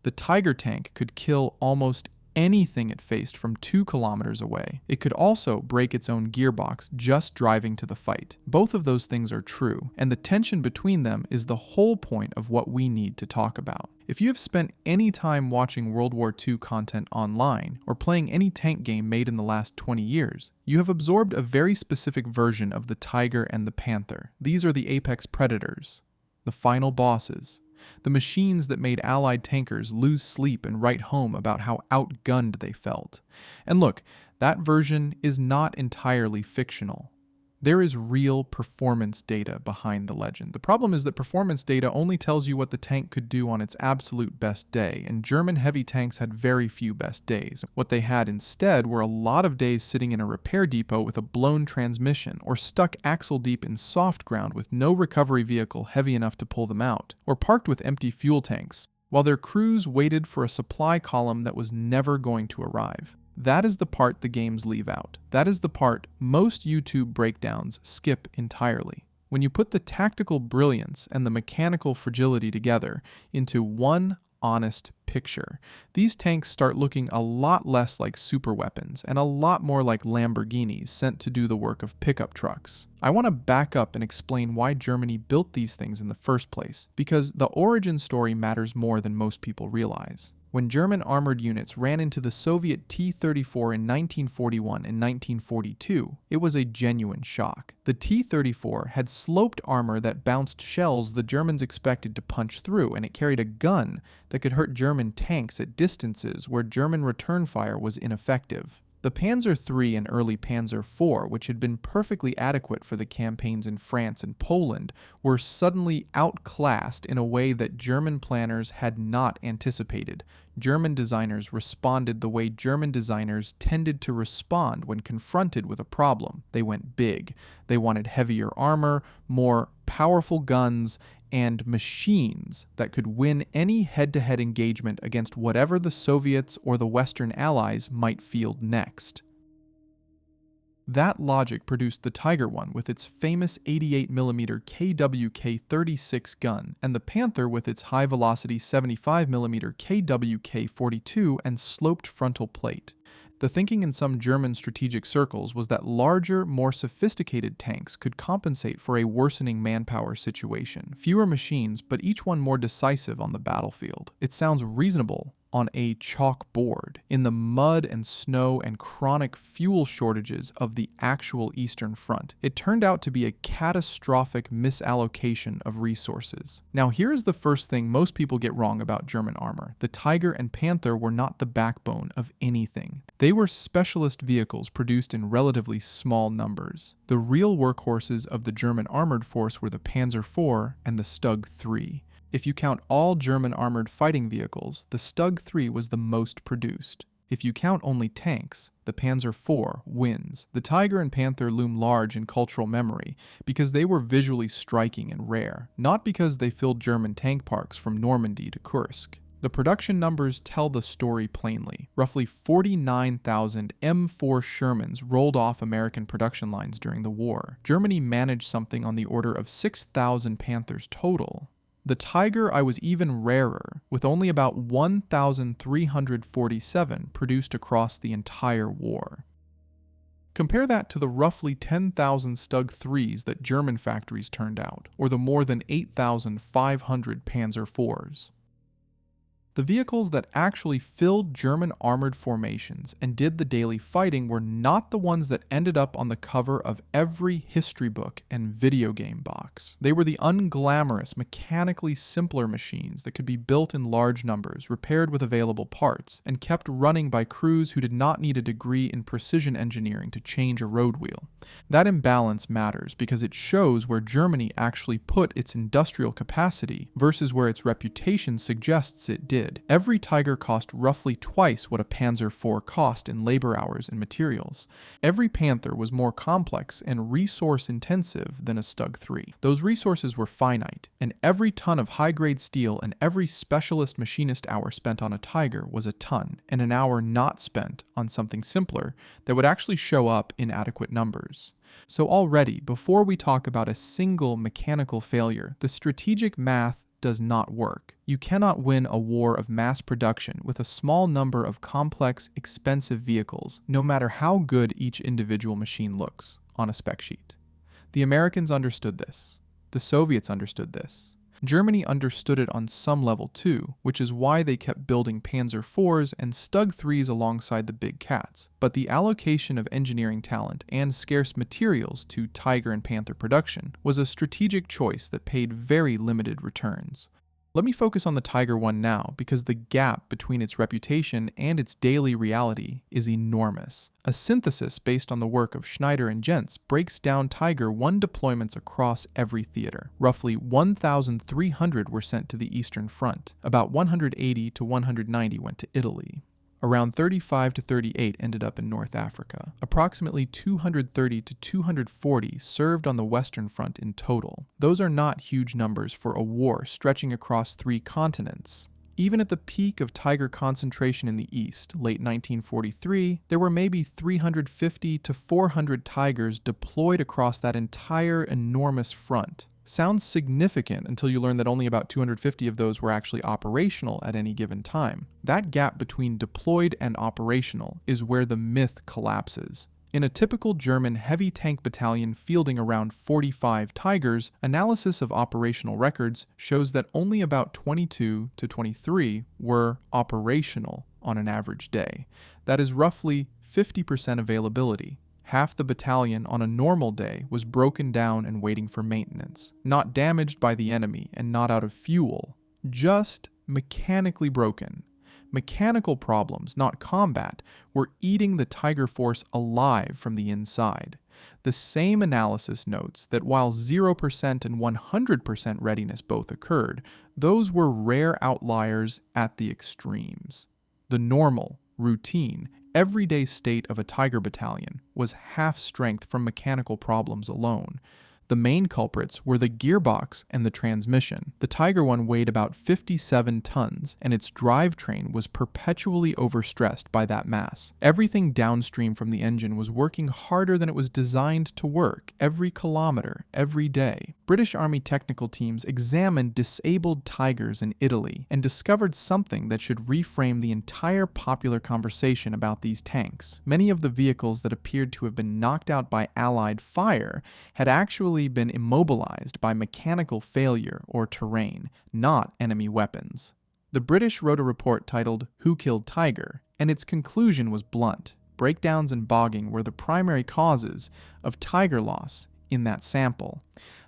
The Tiger tank could kill almost anything it faced from 2 kilometers away. It could also break its own gearbox just driving to the fight. Both of those things are true, and the tension between them is the whole point of what we need to talk about. If you have spent any time watching World War II content online, or playing any tank game made in the last 20 years, you have absorbed a very specific version of the Tiger and the Panther. These are the apex predators, the final bosses, the machines that made Allied tankers lose sleep and write home about how outgunned they felt. And look, that version is not entirely fictional. There is real performance data behind the legend. The problem is that performance data only tells you what the tank could do on its absolute best day, and German heavy tanks had very few best days. What they had instead were a lot of days sitting in a repair depot with a blown transmission, or stuck axle deep in soft ground with no recovery vehicle heavy enough to pull them out, or parked with empty fuel tanks, while their crews waited for a supply column that was never going to arrive. That is the part the games leave out. That is the part most YouTube breakdowns skip entirely. When you put the tactical brilliance and the mechanical fragility together into one honest picture, these tanks start looking a lot less like superweapons and a lot more like Lamborghinis sent to do the work of pickup trucks. I want to back up and explain why Germany built these things in the first place, because the origin story matters more than most people realize. When German armored units ran into the Soviet T-34 in 1941 and 1942, it was a genuine shock. The T-34 had sloped armor that bounced shells the Germans expected to punch through, and it carried a gun that could hurt German tanks at distances where German return fire was ineffective. The Panzer III and early Panzer IV, which had been perfectly adequate for the campaigns in France and Poland, were suddenly outclassed in a way that German planners had not anticipated. German designers responded the way German designers tended to respond when confronted with a problem. They went big. They wanted heavier armor, more powerful guns, and machines that could win any head-to-head engagement against whatever the Soviets or the Western Allies might field next. That logic produced the Tiger I with its famous 88mm KWK-36 gun, and the Panther with its high-velocity 75mm KWK-42 and sloped frontal plate. The thinking in some German strategic circles was that larger, more sophisticated tanks could compensate for a worsening manpower situation. Fewer machines, but each one more decisive on the battlefield. It sounds reasonable on a chalkboard in the mud and snow and chronic fuel shortages of the actual Eastern Front. It turned out to be a catastrophic misallocation of resources. Now, here is the first thing most people get wrong about German armor. The Tiger and Panther were not the backbone of anything. They were specialist vehicles produced in relatively small numbers. The real workhorses of the German armored force were the Panzer IV and the StuG III. If you count all German armored fighting vehicles, the StuG III was the most produced. If you count only tanks, the Panzer IV wins. The Tiger and Panther loom large in cultural memory because they were visually striking and rare, not because they filled German tank parks from Normandy to Kursk. The production numbers tell the story plainly. Roughly 49,000 M4 Shermans rolled off American production lines during the war. Germany managed something on the order of 6,000 Panthers total. The Tiger I was even rarer, with only about 1,347 produced across the entire war. Compare that to the roughly 10,000 StuG IIIs that German factories turned out, or the more than 8,500 Panzer IVs. The vehicles that actually filled German armored formations and did the daily fighting were not the ones that ended up on the cover of every history book and video game box. They were the unglamorous, mechanically simpler machines that could be built in large numbers, repaired with available parts, and kept running by crews who did not need a degree in precision engineering to change a road wheel. That imbalance matters because it shows where Germany actually put its industrial capacity versus where its reputation suggests it did. Every Tiger cost roughly twice what a Panzer IV cost in labor hours and materials. Every Panther was more complex and resource-intensive than a StuG III. Those resources were finite, and every ton of high-grade steel and every specialist machinist hour spent on a Tiger was a ton, and an hour not spent on something simpler that would actually show up in adequate numbers. So already, before we talk about a single mechanical failure, the strategic math does not work. You cannot win a war of mass production with a small number of complex, expensive vehicles, no matter how good each individual machine looks on a spec sheet. The Americans understood this. The Soviets understood this. Germany understood it on some level too, which is why they kept building Panzer IVs and StuG 3s alongside the big cats. But the allocation of engineering talent and scarce materials to Tiger and Panther production was a strategic choice that paid very limited returns. Let me focus on the Tiger one now, because the gap between its reputation and its daily reality is enormous. A synthesis based on the work of Schneider and Jentz breaks down Tiger 1 deployments across every theater. Roughly 1,300 were sent to the Eastern Front. About 180 to 190 went to Italy. Around 35 to 38 ended up in North Africa. Approximately 230 to 240 served on the Western Front in total. Those are not huge numbers for a war stretching across 3 continents. Even at the peak of Tiger concentration in the East, late 1943, there were maybe 350 to 400 Tigers deployed across that entire enormous front. Sounds significant until you learn that only about 250 of those were actually operational at any given time. That gap between deployed and operational is where the myth collapses. In a typical German heavy tank battalion fielding around 45 Tigers, analysis of operational records shows that only about 22 to 23 were operational on an average day. That is roughly 50% availability. Half the battalion on a normal day was broken down and waiting for maintenance, not damaged by the enemy and not out of fuel, just mechanically broken. Mechanical problems, not combat, were eating the Tiger force alive from the inside. The same analysis notes that while 0% and 100% readiness both occurred, those were rare outliers at the extremes. The normal, routine, everyday state of a Tiger battalion was half strength from mechanical problems alone. The main culprits were the gearbox and the transmission. The Tiger one weighed about 57 tons, and its drivetrain was perpetually overstressed by that mass. Everything downstream from the engine was working harder than it was designed to work, every kilometer, every day. British Army technical teams examined disabled Tigers in Italy and discovered something that should reframe the entire popular conversation about these tanks. Many of the vehicles that appeared to have been knocked out by Allied fire had actually been immobilized by mechanical failure or terrain, not enemy weapons. The British wrote a report titled "Who Killed Tiger?" and its conclusion was blunt. Breakdowns and bogging were the primary causes of Tiger loss in that sample.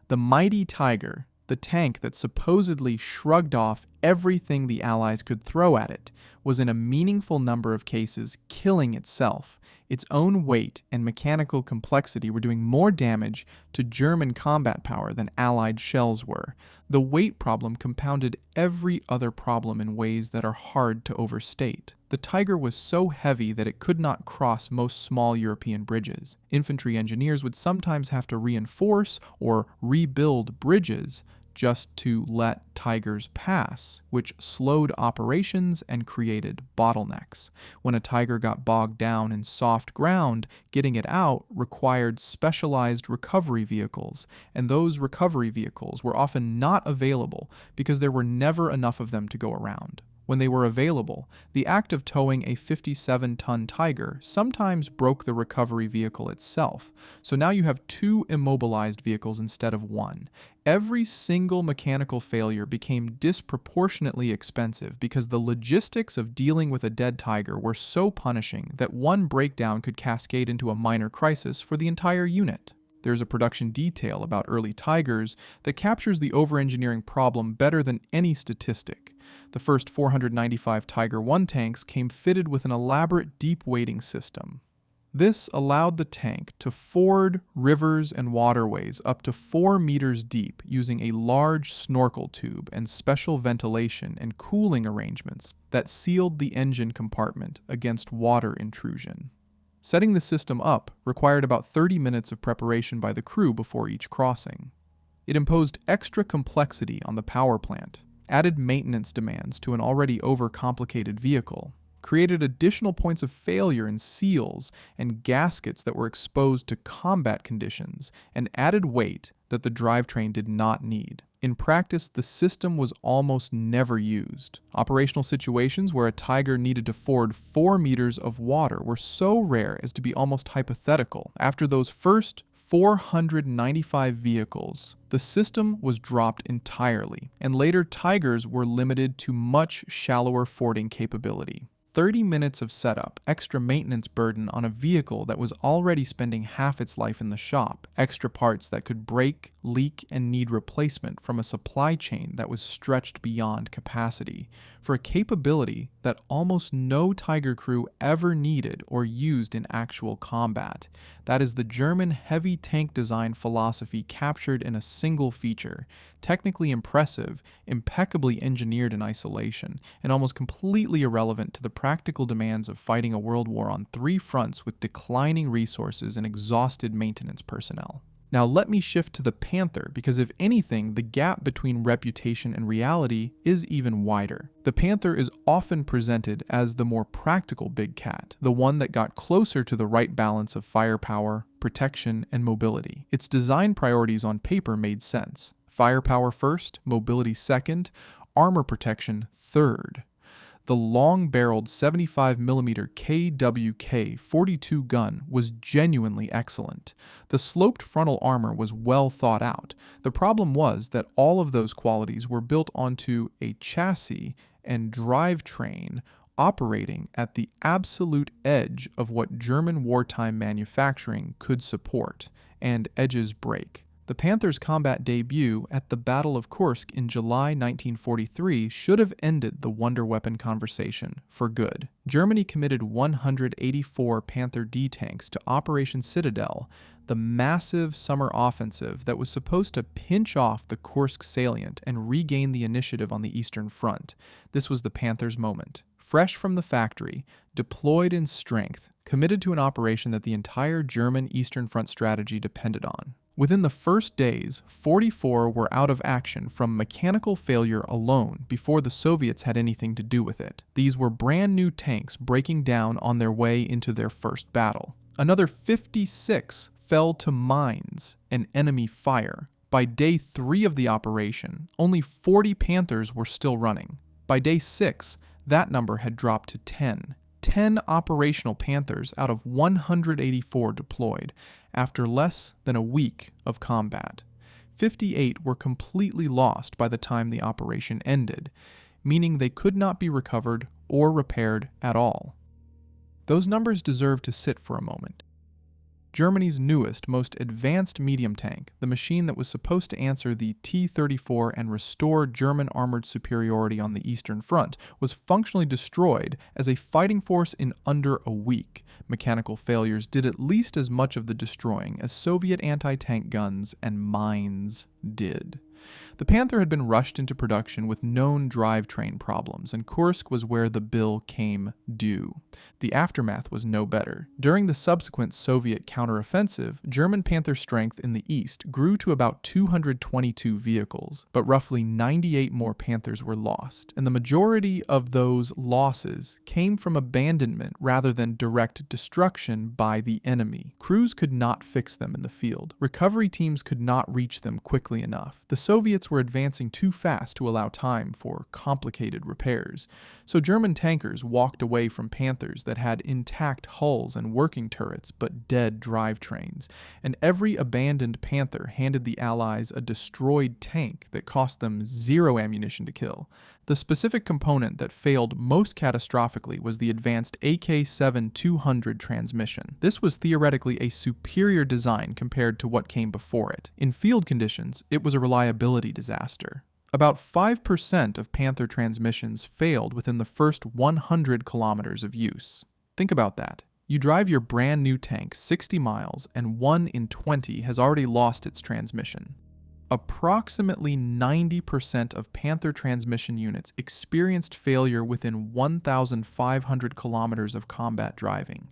The mighty Tiger, the tank that supposedly shrugged off everything the Allies could throw at it, was in a meaningful number of cases killing itself. Its own weight and mechanical complexity were doing more damage to German combat power than Allied shells were. The weight problem compounded every other problem in ways that are hard to overstate. The Tiger was so heavy that it could not cross most small European bridges. Infantry engineers would sometimes have to reinforce or rebuild bridges just to let Tigers pass, which slowed operations and created bottlenecks. When a Tiger got bogged down in soft ground, getting it out required specialized recovery vehicles, and those recovery vehicles were often not available because there were never enough of them to go around. When they were available, the act of towing a 57-ton Tiger sometimes broke the recovery vehicle itself, so now you have 2 immobilized vehicles instead of 1. Every single mechanical failure became disproportionately expensive because the logistics of dealing with a dead Tiger were so punishing that one breakdown could cascade into a minor crisis for the entire unit. There's a production detail about early Tigers that captures the over-engineering problem better than any statistic. The first 495 Tiger 1 tanks came fitted with an elaborate deep wading system. This allowed the tank to ford rivers and waterways up to 4 meters deep using a large snorkel tube and special ventilation and cooling arrangements that sealed the engine compartment against water intrusion. Setting the system up required about 30 minutes of preparation by the crew before each crossing. It imposed extra complexity on the power plant, added maintenance demands to an already overcomplicated vehicle, created additional points of failure in seals and gaskets that were exposed to combat conditions, and added weight that the drivetrain did not need. In practice, the system was almost never used. Operational situations where a Tiger needed to ford 4 meters of water were so rare as to be almost hypothetical. After those first 495 vehicles, the system was dropped entirely, and later Tigers were limited to much shallower fording capability. 30 minutes of setup, extra maintenance burden on a vehicle that was already spending half its life in the shop, extra parts that could break, leak, and need replacement from a supply chain that was stretched beyond capacity, for a capability that almost no Tiger crew ever needed or used in actual combat. That is the German heavy tank design philosophy captured in a single feature, technically impressive, impeccably engineered in isolation, and almost completely irrelevant to the practical demands of fighting a world war on 3 fronts with declining resources and exhausted maintenance personnel. Now let me shift to the Panther, because if anything, the gap between reputation and reality is even wider. The Panther is often presented as the more practical big cat, the one that got closer to the right balance of firepower, protection, and mobility. Its design priorities on paper made sense. Firepower first, mobility second, armor protection third. The long-barreled 75mm KWK 42 gun was genuinely excellent. The sloped frontal armor was well thought out. The problem was that all of those qualities were built onto a chassis and drivetrain operating at the absolute edge of what German wartime manufacturing could support, and edges break. The Panther's combat debut at the Battle of Kursk in July 1943 should have ended the wonder weapon conversation for good. Germany committed 184 Panther D tanks to Operation Citadel, the massive summer offensive that was supposed to pinch off the Kursk salient and regain the initiative on the Eastern Front. This was the Panther's moment. Fresh from the factory, deployed in strength, committed to an operation that the entire German Eastern Front strategy depended on. Within the first days, 44 were out of action from mechanical failure alone before the Soviets had anything to do with it. These were brand new tanks breaking down on their way into their first battle. Another 56 fell to mines and enemy fire. By day 3 of the operation, only 40 Panthers were still running. By day 6, that number had dropped to 10. 10 operational Panthers out of 184 deployed after less than a week of combat. 58 were completely lost by the time the operation ended, meaning they could not be recovered or repaired at all. Those numbers deserve to sit for a moment. Germany's newest, most advanced medium tank, the machine that was supposed to answer the T-34 and restore German armored superiority on the Eastern Front, was functionally destroyed as a fighting force in under a week. Mechanical failures did at least as much of the destroying as Soviet anti-tank guns and mines did. The Panther had been rushed into production with known drivetrain problems, and Kursk was where the bill came due. The aftermath was no better. During the subsequent Soviet counteroffensive, German Panther strength in the east grew to about 222 vehicles, but roughly 98 more Panthers were lost, and the majority of those losses came from abandonment rather than direct destruction by the enemy. Crews could not fix them in the field. Recovery teams could not reach them quickly enough. The Soviets were advancing too fast to allow time for complicated repairs, so German tankers walked away from Panthers that had intact hulls and working turrets but dead drivetrains, and every abandoned Panther handed the Allies a destroyed tank that cost them 0 ammunition to kill. The specific component that failed most catastrophically was the advanced AK-7-200 transmission. This was theoretically a superior design compared to what came before it. In field conditions, it was a reliability disaster. About 5% of Panther transmissions failed within the first 100 kilometers of use. Think about that. You drive your brand new tank 60 miles and 1 in 20 has already lost its transmission. Approximately 90% of Panther transmission units experienced failure within 1,500 kilometers of combat driving.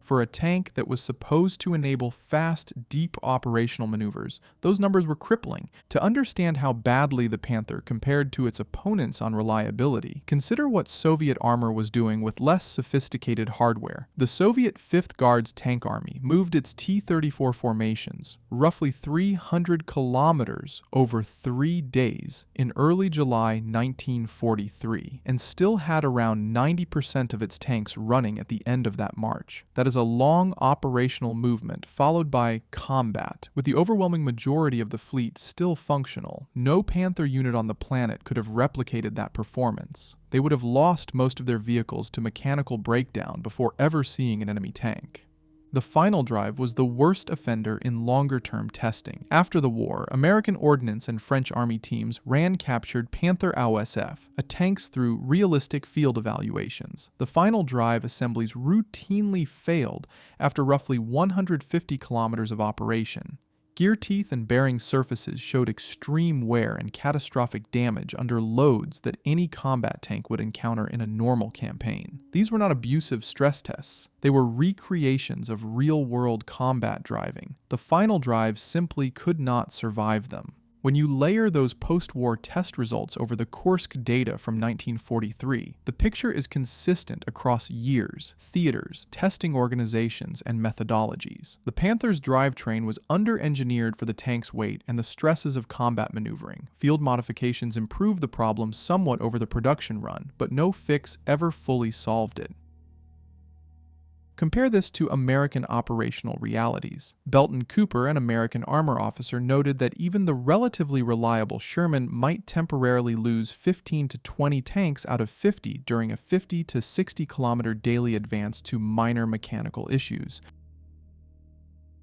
For a tank that was supposed to enable fast, deep operational maneuvers, those numbers were crippling. To understand how badly the Panther compared to its opponents on reliability, consider what Soviet armor was doing with less sophisticated hardware. The Soviet 5th Guards Tank Army moved its T-34 formations, roughly 300 kilometers over 3 days, in early July 1943, and still had around 90% of its tanks running at the end of that march. That is a long operational movement followed by combat, with the overwhelming majority of the fleet still functional. No Panther unit on the planet could have replicated that performance. They would have lost most of their vehicles to mechanical breakdown before ever seeing an enemy tank. The final drive was the worst offender in longer-term testing. After the war, American Ordnance and French Army teams ran-captured Panther OSF, tanks through realistic field evaluations. The final drive assemblies routinely failed after roughly 150 kilometers of operation. Gear teeth and bearing surfaces showed extreme wear and catastrophic damage under loads that any combat tank would encounter in a normal campaign. These were not abusive stress tests. They were recreations of real-world combat driving. The final drive simply could not survive them. When you layer those post-war test results over the Kursk data from 1943, the picture is consistent across years, theaters, testing organizations, and methodologies. The Panther's drivetrain was under-engineered for the tank's weight and the stresses of combat maneuvering. Field modifications improved the problem somewhat over the production run, but no fix ever fully solved it. Compare this to American operational realities. Belton Cooper, an American armor officer, noted that even the relatively reliable Sherman might temporarily lose 15 to 20 tanks out of 50 during a 50 to 60 kilometer daily advance to minor mechanical issues.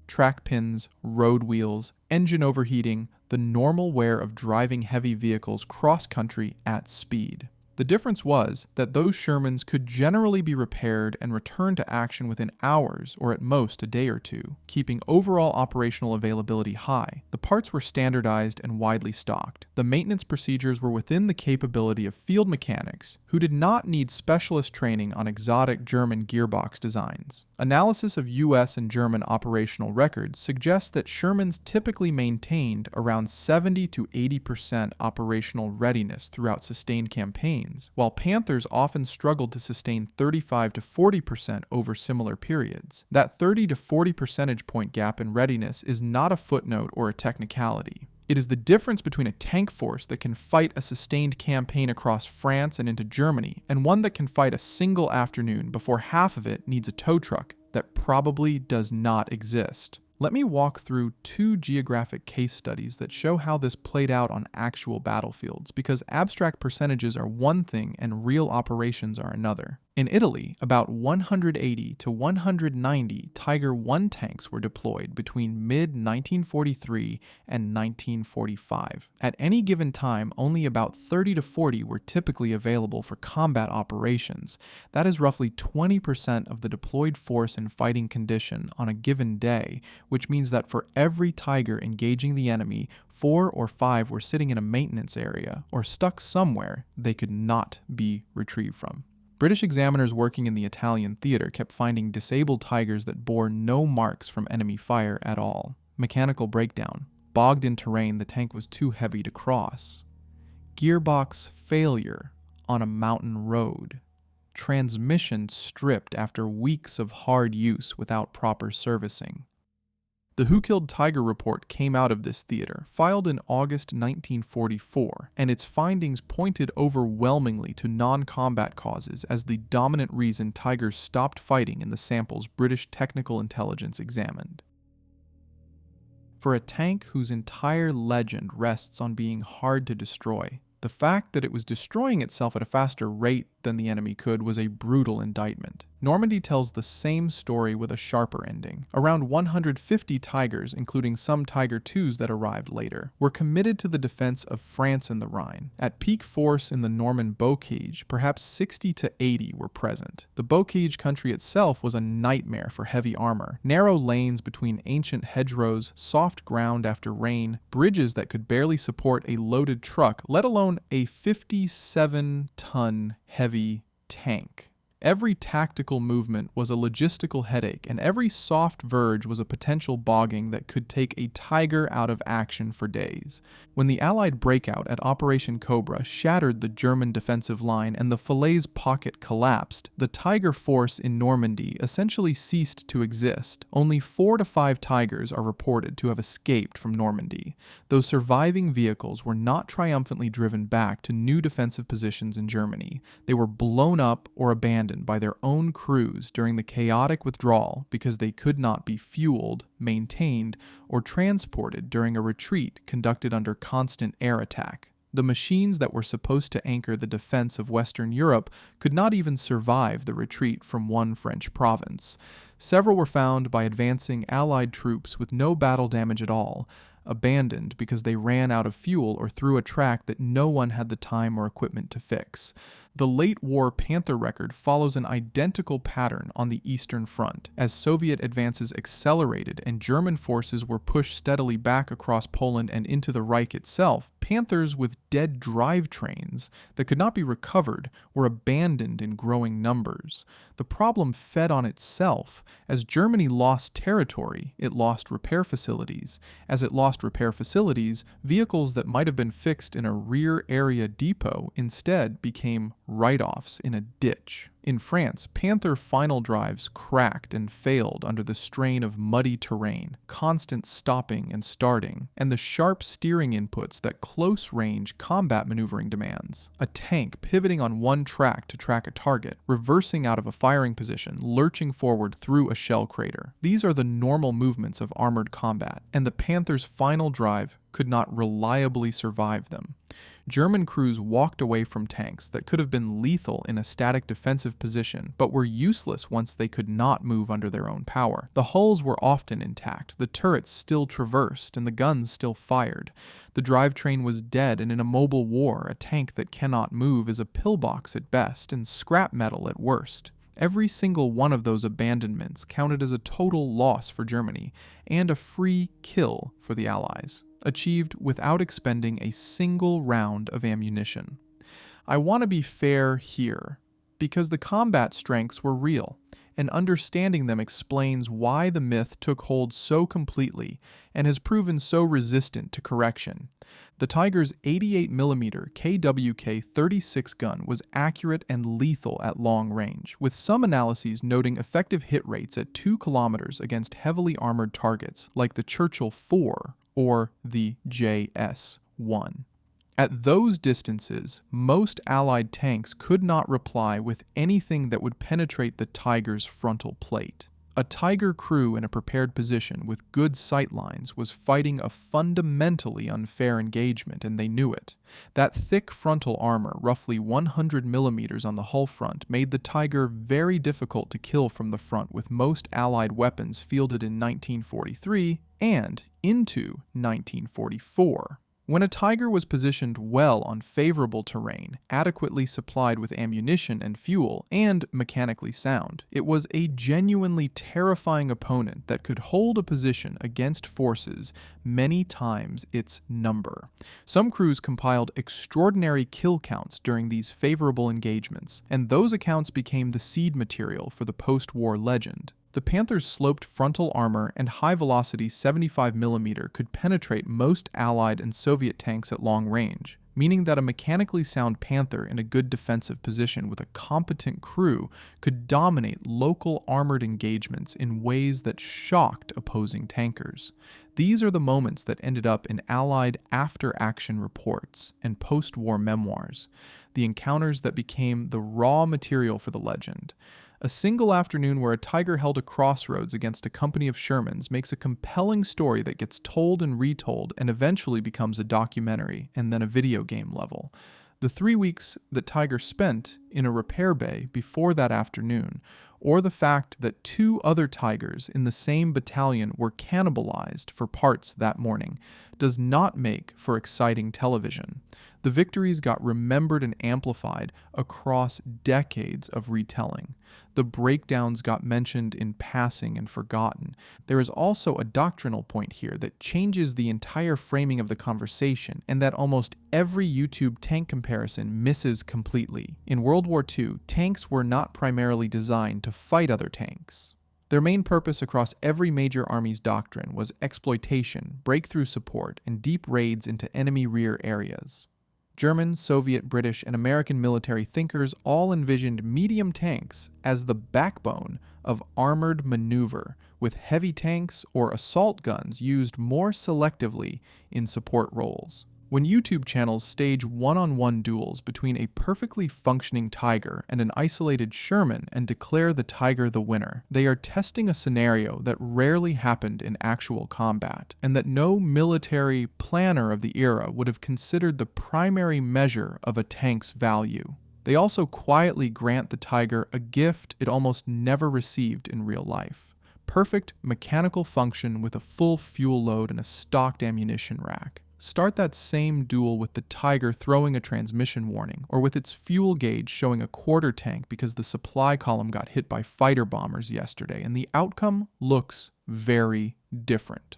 Track pins, road wheels, engine overheating, the normal wear of driving heavy vehicles cross-country at speed. The difference was that those Shermans could generally be repaired and returned to action within hours or at most a day or two, keeping overall operational availability high. The parts were standardized and widely stocked. The maintenance procedures were within the capability of field mechanics, who did not need specialist training on exotic German gearbox designs. Analysis of US and German operational records suggests that Shermans typically maintained around 70 to 80% operational readiness throughout sustained campaigns, while Panthers often struggled to sustain 35 to 40% over similar periods. That 30 to 40 percentage point gap in readiness is not a footnote or a technicality. It is the difference between a tank force that can fight a sustained campaign across France and into Germany, and one that can fight a single afternoon before half of it needs a tow truck that probably does not exist. Let me walk through 2 geographic case studies that show how this played out on actual battlefields, because abstract percentages are one thing and real operations are another. In Italy, about 180 to 190 Tiger I tanks were deployed between mid-1943 and 1945. At any given time, only about 30 to 40 were typically available for combat operations. That is roughly 20% of the deployed force in fighting condition on a given day, which means that for every Tiger engaging the enemy, 4 or 5 were sitting in a maintenance area or stuck somewhere they could not be retrieved from. British examiners working in the Italian theater kept finding disabled Tigers that bore no marks from enemy fire at all. Mechanical breakdown. Bogged in terrain the tank was too heavy to cross. Gearbox failure on a mountain road. Transmission stripped after weeks of hard use without proper servicing. The Who Killed Tiger report came out of this theater, filed in August 1944, and its findings pointed overwhelmingly to non-combat causes as the dominant reason Tigers stopped fighting in the samples British technical intelligence examined. For a tank whose entire legend rests on being hard to destroy, the fact that it was destroying itself at a faster rate than the enemy could was a brutal indictment. Normandy tells the same story with a sharper ending. Around 150 Tigers, including some Tiger IIs that arrived later, were committed to the defense of France and the Rhine. At peak force in the Norman bocage, perhaps 60 to 80 were present. The bocage country itself was a nightmare for heavy armor. Narrow lanes between ancient hedgerows, soft ground after rain, bridges that could barely support a loaded truck, let alone a 57-ton heavy tank. Every tactical movement was a logistical headache, and every soft verge was a potential bogging that could take a Tiger out of action for days. When the Allied breakout at Operation Cobra shattered the German defensive line and the Falaise pocket collapsed, the Tiger force in Normandy essentially ceased to exist. Only 4 to 5 Tigers are reported to have escaped from Normandy. Those surviving vehicles were not triumphantly driven back to new defensive positions in Germany. They were blown up or abandoned by their own crews during the chaotic withdrawal because they could not be fueled, maintained, or transported during a retreat conducted under constant air attack. The machines that were supposed to anchor the defense of Western Europe could not even survive the retreat from one French province. Several were found by advancing Allied troops with no battle damage at all, abandoned because they ran out of fuel or through a track that no one had the time or equipment to fix. The late war Panther record follows an identical pattern on the Eastern Front. As Soviet advances accelerated and German forces were pushed steadily back across Poland and into the Reich itself, Panthers with dead drivetrains that could not be recovered were abandoned in growing numbers. The problem fed on itself. As Germany lost territory, it lost repair facilities. As it lost repair facilities, vehicles that might have been fixed in a rear area depot instead became write-offs in a ditch. In France, Panther final drives cracked and failed under the strain of muddy terrain, constant stopping and starting, and the sharp steering inputs that close-range combat maneuvering demands. A tank pivoting on one track to track a target, reversing out of a firing position, lurching forward through a shell crater. These are the normal movements of armored combat, and the Panther's final drive could not reliably survive them. German crews walked away from tanks that could have been lethal in a static defensive position, but were useless once they could not move under their own power. The hulls were often intact, the turrets still traversed, and the guns still fired. The drivetrain was dead, and in a mobile war, a tank that cannot move is a pillbox at best and scrap metal at worst. Every single one of those abandonments counted as a total loss for Germany, and a free kill for the Allies, achieved without expending a single round of ammunition. I want to be fair here, because the combat strengths were real, and understanding them explains why the myth took hold so completely and has proven so resistant to correction. The Tiger's 88mm KWK 36 gun was accurate and lethal at long range, with some analyses noting effective hit rates at 2 kilometers against heavily armored targets like the Churchill 4 or the JS-1. At those distances, most Allied tanks could not reply with anything that would penetrate the Tiger's frontal plate. A Tiger crew in a prepared position with good sight lines was fighting a fundamentally unfair engagement, and they knew it. That thick frontal armor, roughly 100mm on the hull front, made the Tiger very difficult to kill from the front, with most Allied weapons fielded in 1943 and into 1944. When a Tiger was positioned well on favorable terrain, adequately supplied with ammunition and fuel, and mechanically sound, it was a genuinely terrifying opponent that could hold a position against forces many times its number. Some crews compiled extraordinary kill counts during these favorable engagements, and those accounts became the seed material for the post-war legend. The Panther's sloped frontal armor and high-velocity 75mm could penetrate most Allied and Soviet tanks at long range, meaning that a mechanically sound Panther in a good defensive position with a competent crew could dominate local armored engagements in ways that shocked opposing tankers. These are the moments that ended up in Allied after-action reports and post-war memoirs, the encounters that became the raw material for the legend. A single afternoon where a Tiger held a crossroads against a company of Shermans makes a compelling story that gets told and retold and eventually becomes a documentary and then a video game level. The 3 weeks that Tiger spent in a repair bay before that afternoon, or the fact that 2 other Tigers in the same battalion were cannibalized for parts that morning, does not make for exciting television. The victories got remembered and amplified across decades of retelling. The breakdowns got mentioned in passing and forgotten. There is also a doctrinal point here that changes the entire framing of the conversation, and that almost every YouTube tank comparison misses completely. In World World War II, tanks were not primarily designed to fight other tanks. Their main purpose across every major army's doctrine was exploitation, breakthrough support, and deep raids into enemy rear areas. German, Soviet, British, and American military thinkers all envisioned medium tanks as the backbone of armored maneuver, with heavy tanks or assault guns used more selectively in support roles. When YouTube channels stage one-on-one duels between a perfectly functioning Tiger and an isolated Sherman and declare the Tiger the winner, they are testing a scenario that rarely happened in actual combat, and that no military planner of the era would have considered the primary measure of a tank's value. They also quietly grant the Tiger a gift it almost never received in real life: perfect mechanical function with a full fuel load and a stocked ammunition rack. Start that same duel with the Tiger throwing a transmission warning, or with its fuel gauge showing a quarter tank because the supply column got hit by fighter bombers yesterday, and the outcome looks very different.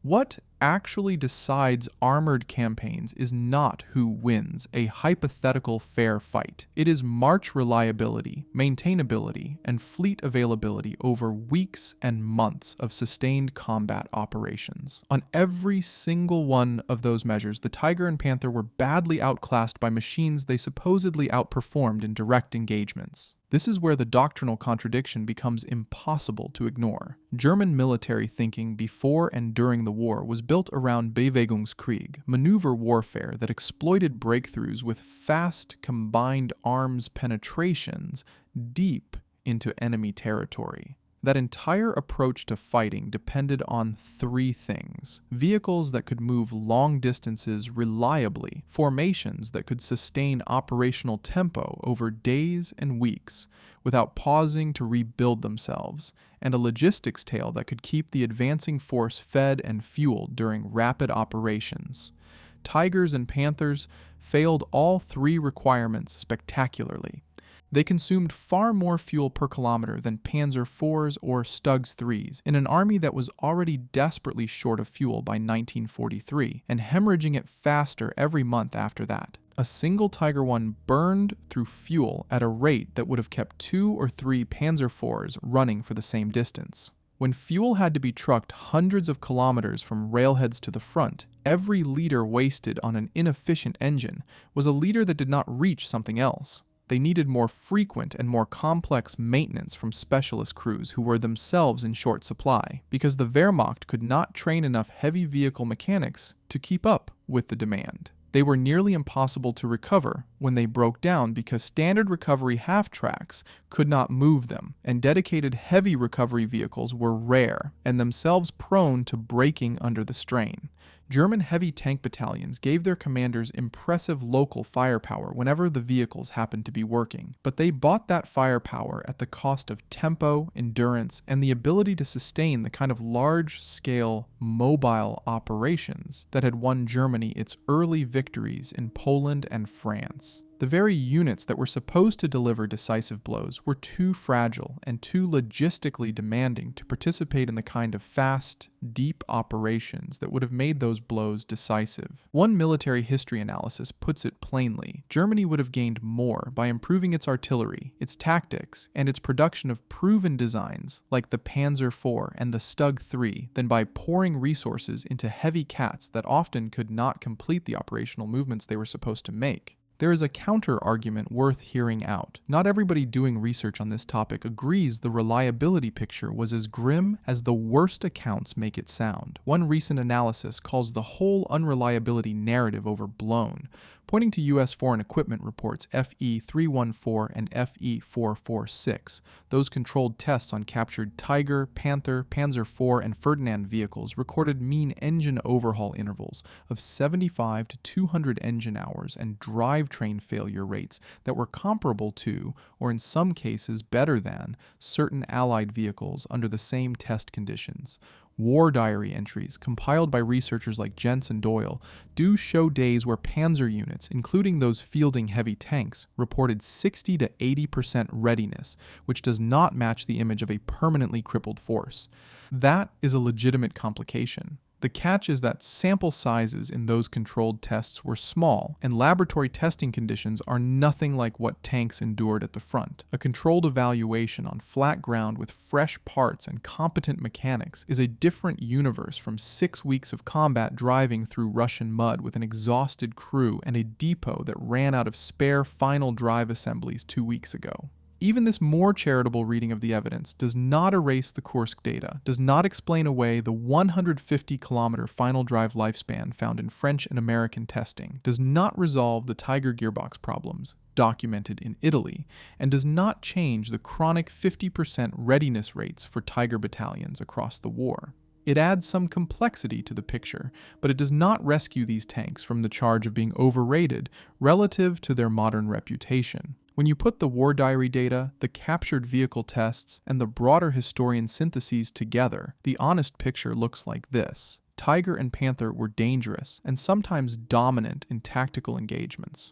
What actually decides armored campaigns is not who wins a hypothetical fair fight. It is march reliability, maintainability, and fleet availability over weeks and months of sustained combat operations. On every single one of those measures, the Tiger and Panther were badly outclassed by machines they supposedly outperformed in direct engagements. This is where the doctrinal contradiction becomes impossible to ignore. German military thinking before and during the war was built around Bewegungskrieg, maneuver warfare that exploited breakthroughs with fast combined arms penetrations deep into enemy territory. That entire approach to fighting depended on three things: vehicles that could move long distances reliably, formations that could sustain operational tempo over days and weeks without pausing to rebuild themselves, and a logistics tail that could keep the advancing force fed and fueled during rapid operations. Tigers and Panthers failed all three requirements spectacularly. They consumed far more fuel per kilometer than Panzer IVs or StuGs 3s in an army that was already desperately short of fuel by 1943, and hemorrhaging it faster every month after that. A single Tiger I burned through fuel at a rate that would have kept 2 or 3 Panzer IVs running for the same distance. When fuel had to be trucked hundreds of kilometers from railheads to the front, every liter wasted on an inefficient engine was a liter that did not reach something else. They needed more frequent and more complex maintenance from specialist crews who were themselves in short supply, because the Wehrmacht could not train enough heavy vehicle mechanics to keep up with the demand. They were nearly impossible to recover when they broke down because standard recovery half-tracks could not move them, and dedicated heavy recovery vehicles were rare and themselves prone to breaking under the strain. German heavy tank battalions gave their commanders impressive local firepower whenever the vehicles happened to be working, but they bought that firepower at the cost of tempo, endurance, and the ability to sustain the kind of large-scale, mobile operations that had won Germany its early victories in Poland and France. The very units that were supposed to deliver decisive blows were too fragile and too logistically demanding to participate in the kind of fast, deep operations that would have made those blows decisive. One military history analysis puts it plainly: Germany would have gained more by improving its artillery, its tactics, and its production of proven designs like the Panzer IV and the StuG 3 than by pouring resources into heavy cats that often could not complete the operational movements they were supposed to make. There is a counter-argument worth hearing out. Not everybody doing research on this topic agrees the reliability picture was as grim as the worst accounts make it sound. One recent analysis calls the whole unreliability narrative overblown, pointing to U.S. Foreign Equipment Reports FE 314 and FE 446. Those controlled tests on captured Tiger, Panther, Panzer IV, and Ferdinand vehicles recorded mean engine overhaul intervals of 75 to 200 engine hours and drivetrain failure rates that were comparable to, or in some cases better than, certain Allied vehicles under the same test conditions. War diary entries, compiled by researchers like Jentz and Doyle, do show days where Panzer units, including those fielding heavy tanks, reported 60 to 80% readiness, which does not match the image of a permanently crippled force. That is a legitimate complication. The catch is that sample sizes in those controlled tests were small, and laboratory testing conditions are nothing like what tanks endured at the front. A controlled evaluation on flat ground with fresh parts and competent mechanics is a different universe from 6 weeks of combat driving through Russian mud with an exhausted crew and a depot that ran out of spare final drive assemblies 2 weeks ago. Even this more charitable reading of the evidence does not erase the Kursk data, does not explain away the 150-kilometer final drive lifespan found in French and American testing, does not resolve the Tiger gearbox problems documented in Italy, and does not change the chronic 50% readiness rates for Tiger battalions across the war. It adds some complexity to the picture, but it does not rescue these tanks from the charge of being overrated relative to their modern reputation. When you put the war diary data, the captured vehicle tests, and the broader historian syntheses together, the honest picture looks like this. Tiger and Panther were dangerous and sometimes dominant in tactical engagements.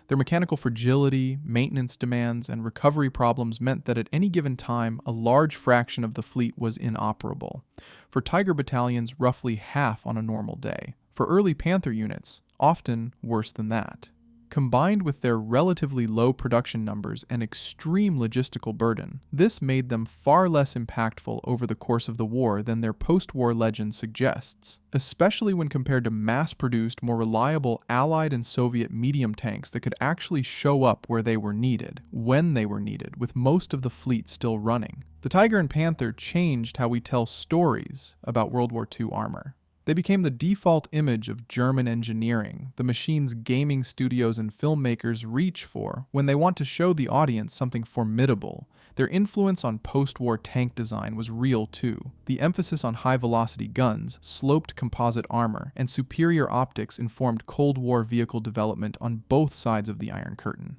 Their mechanical fragility, maintenance demands, and recovery problems meant that at any given time, a large fraction of the fleet was inoperable. For Tiger battalions, roughly half on a normal day. For early Panther units, often worse than that. Combined with their relatively low production numbers and extreme logistical burden, this made them far less impactful over the course of the war than their post-war legend suggests, especially when compared to mass-produced, more reliable Allied and Soviet medium tanks that could actually show up where they were needed, when they were needed, with most of the fleet still running. The Tiger and Panther changed how we tell stories about World War II armor. They became the default image of German engineering, the machines gaming studios and filmmakers reach for when they want to show the audience something formidable. Their influence on post-war tank design was real too. The emphasis on high-velocity guns, sloped composite armor, and superior optics informed Cold War vehicle development on both sides of the Iron Curtain.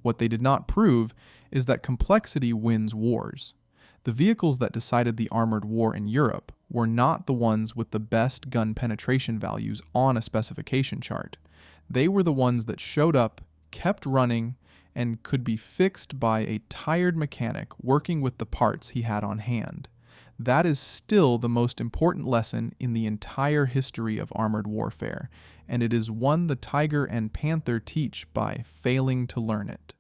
What they did not prove is that complexity wins wars. The vehicles that decided the armored war in Europe were not the ones with the best gun penetration values on a specification chart. They were the ones that showed up, kept running, and could be fixed by a tired mechanic working with the parts he had on hand. That is still the most important lesson in the entire history of armored warfare, and it is one the Tiger and Panther teach by failing to learn it.